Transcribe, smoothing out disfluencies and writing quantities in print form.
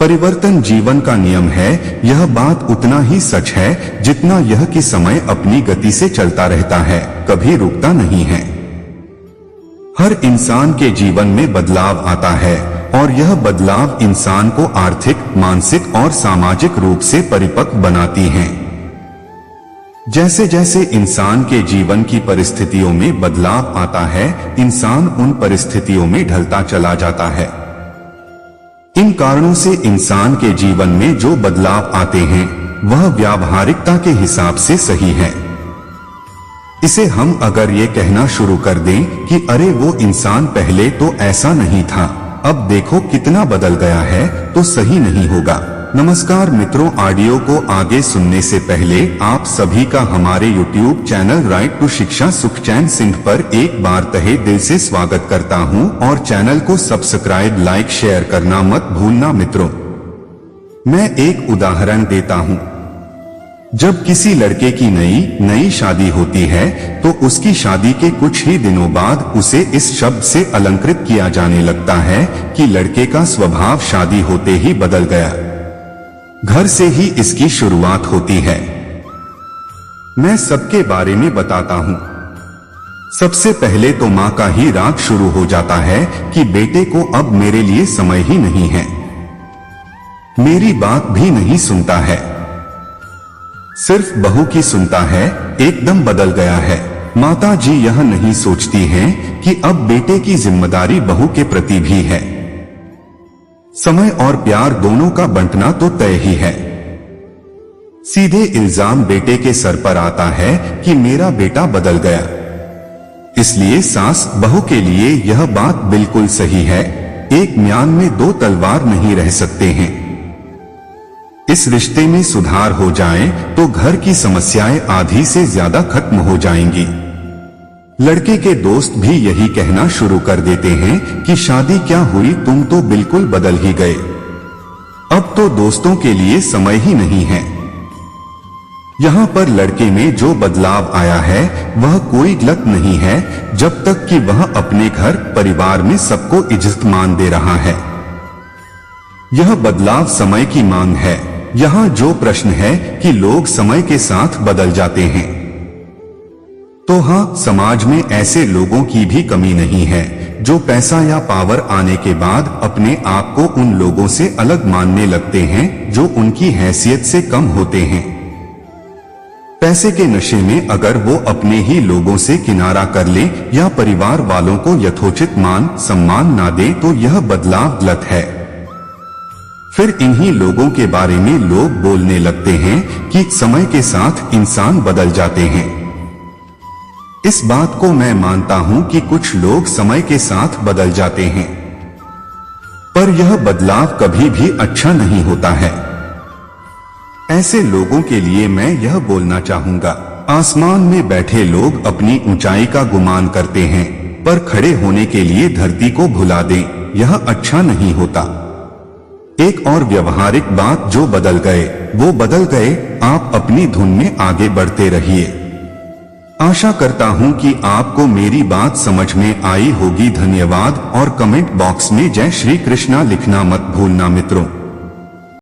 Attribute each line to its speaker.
Speaker 1: परिवर्तन जीवन का नियम है। यह बात उतना ही सच है जितना यह कि समय अपनी गति से चलता रहता है, कभी रुकता नहीं है। हर इंसान के जीवन में बदलाव आता है और यह बदलाव इंसान को आर्थिक, मानसिक और सामाजिक रूप से परिपक्व बनाती हैं। जैसे जैसे इंसान के जीवन की परिस्थितियों में बदलाव आता है, इंसान उन परिस्थितियों में ढलता चला जाता है। इन कारणों से इंसान के जीवन में जो बदलाव आते हैं वह व्यावहारिकता के हिसाब से सही है। इसे हम अगर ये कहना शुरू कर दें कि अरे वो इंसान पहले तो ऐसा नहीं था, अब देखो कितना बदल गया है, तो सही नहीं होगा। नमस्कार मित्रों, ऑडियो को आगे सुनने से पहले आप सभी का हमारे YouTube चैनल राइट टू शिक्षा सुखचैन सिंह पर एक बार तहे दिल से स्वागत करता हूं और चैनल को सब्सक्राइब, लाइक, शेयर करना मत भूलना। मित्रों, मैं एक उदाहरण देता हूं। जब किसी लड़के की नई शादी होती है तो उसकी शादी के कुछ ही दिनों बाद उसे इस शब्द से अलंकृत किया जाने लगता है कि लड़के का स्वभाव शादी होते ही बदल गया। घर से ही इसकी शुरुआत होती है। मैं सबके बारे में बताता हूं। सबसे पहले तो मां का ही राग शुरू हो जाता है कि बेटे को अब मेरे लिए समय ही नहीं है, मेरी बात भी नहीं सुनता है, सिर्फ बहू की सुनता है, एकदम बदल गया है। माता जी यह नहीं सोचती हैं कि अब बेटे की जिम्मेदारी बहू के प्रति भी है। समय और प्यार दोनों का बंटना तो तय ही है। सीधे इल्जाम बेटे के सर पर आता है कि मेरा बेटा बदल गया। इसलिए सास बहू के लिए यह बात बिल्कुल सही है, एक म्यान में दो तलवार नहीं रह सकते हैं। इस रिश्ते में सुधार हो जाए तो घर की समस्याएं आधी से ज्यादा खत्म हो जाएंगी। लड़के के दोस्त भी यही कहना शुरू कर देते हैं कि शादी क्या हुई, तुम तो बिल्कुल बदल ही गए, अब तो दोस्तों के लिए समय ही नहीं है। यहाँ पर लड़के में जो बदलाव आया है वह कोई गलत नहीं है, जब तक कि वह अपने घर परिवार में सबको इज्जत मान दे रहा है। यह बदलाव समय की मांग है। यहाँ जो प्रश्न है कि लोग समय के साथ बदल जाते हैं, तो हाँ, समाज में ऐसे लोगों की भी कमी नहीं है जो पैसा या पावर आने के बाद अपने आप को उन लोगों से अलग मानने लगते हैं जो उनकी हैसियत से कम होते हैं। पैसे के नशे में अगर वो अपने ही लोगों से किनारा कर ले या परिवार वालों को यथोचित मान सम्मान ना दे तो यह बदलाव गलत है। फिर इन्हीं लोगों के बारे में लोग बोलने लगते हैं कि समय के साथ इंसान बदल जाते हैं। इस बात को मैं मानता हूं कि कुछ लोग समय के साथ बदल जाते हैं, पर यह बदलाव कभी भी अच्छा नहीं होता है। ऐसे लोगों के लिए मैं यह बोलना चाहूंगा, आसमान में बैठे लोग अपनी ऊंचाई का गुमान करते हैं, पर खड़े होने के लिए धरती को भुला दें, यह अच्छा नहीं होता। एक और व्यवहारिक बात, जो बदल गए वो बदल गए, आप अपनी धुन में आगे बढ़ते रहिए। आशा करता हूं कि आपको मेरी बात समझ में आई होगी। धन्यवाद और कमेंट बॉक्स में जय श्री कृष्णा लिखना मत भूलना मित्रों।